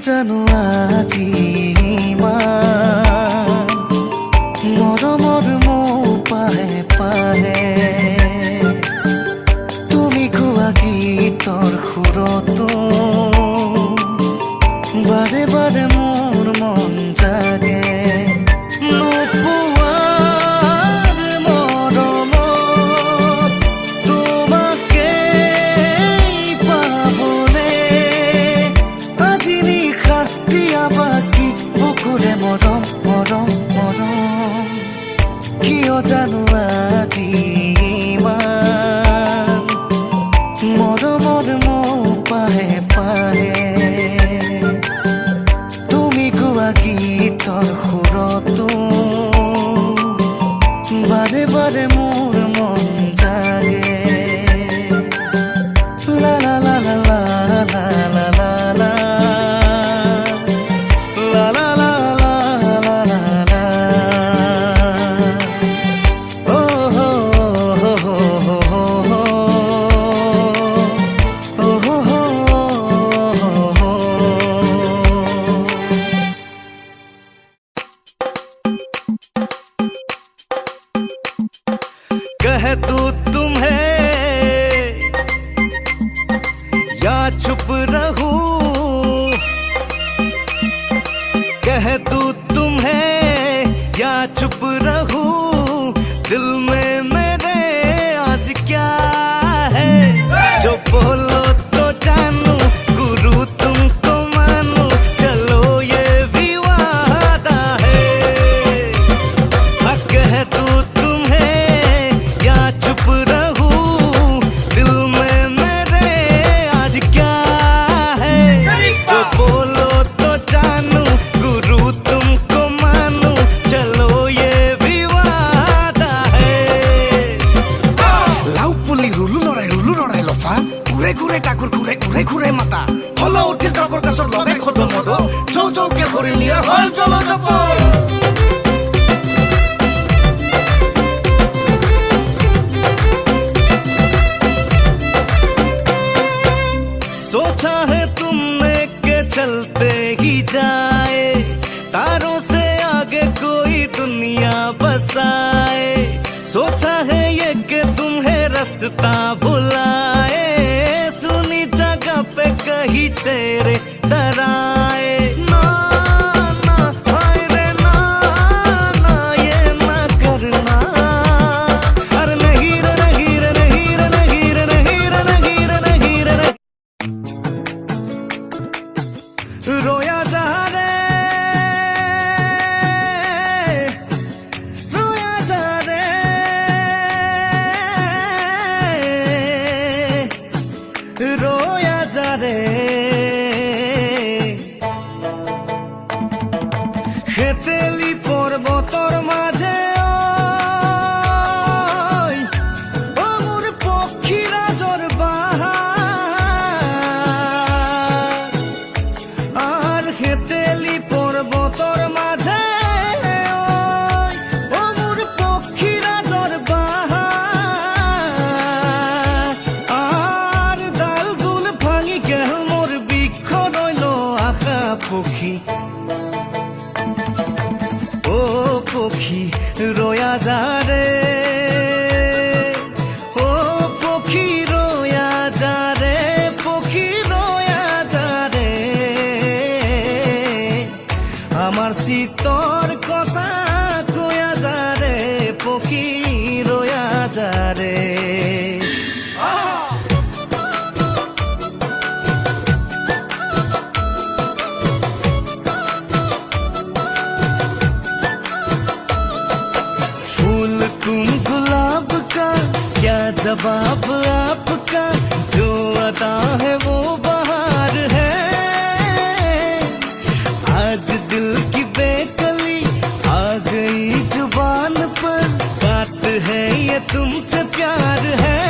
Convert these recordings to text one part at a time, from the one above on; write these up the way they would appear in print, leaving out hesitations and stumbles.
জানো আজি মৰমৰ পাহে পাহে তুমি গোৱা গীতৰ সুৰতো বাৰে বাৰে মোৰ মন জাগে কিয় জানো আজি মৰমৰ পাহে পাহে তুমি গোৱা গীতৰ সুৰতো বাৰে বাৰে মোৰ মন জাগে লা লা লা লা লা লা লা লা कह तू तुम्हें या चुप रहूं कह तू तुम्हें या चुप रहूं दिल में मेरे आज क्या है जो बोलो तो जानू गुरु तुमको मानू चलो ये भी वादा है कह तू चुप रहूं दिल में मेरे आज क्या है जो बोलो तो जानू गुरु तुमको मानू चलो ये भी वादा है लाउ पुली रुलु लड़ाई लफा घूरे घूरे टाकुर घूरे घूरे घूरे माता हलो उठे टाकुर कासर लगे खतो मदो चौ चौ के खरी निया हल चलो चपो सोचा है तुमने के चलते ही जाए तारों से आगे कोई दुनिया बसाए सोचा है ये कि तुम्हें रास्ता भुलाए सुनी जगह पे कहीं चेहरे डराए रोया जा रे रोया जा रे रोया जा रे খেতেলি পর্বতর মাঝে ও মোর পক্ষীরা জোর বাহার খেতেলি পর্বতর মাঝে ও মোর পক্ষীরা জোর বাহার আর ডাল দুল ভাঙি গেল মোর বৃক্ষ রইল আশা পক্ষী ও পক্ষী রোয়া যা রে ও পক্ষী রোয়া যা রে পক্ষী রোয়া যা রে আমার শীতর কথা কয়া যা রে পক্ষী রোয়া যা রে तुम गुलाब का क्या जवाब आपका जो अदा है वो बहार है आज दिल की बेकली आ गई जुबान पर बात है ये तुमसे प्यार है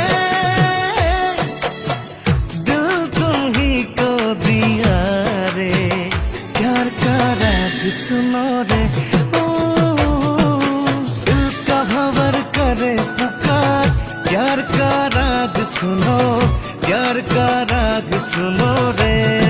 दिल तुम ही को दिया रे प्यार का राग सुनो रे प्यार का राग सुनो प्यार का राग सुनो रे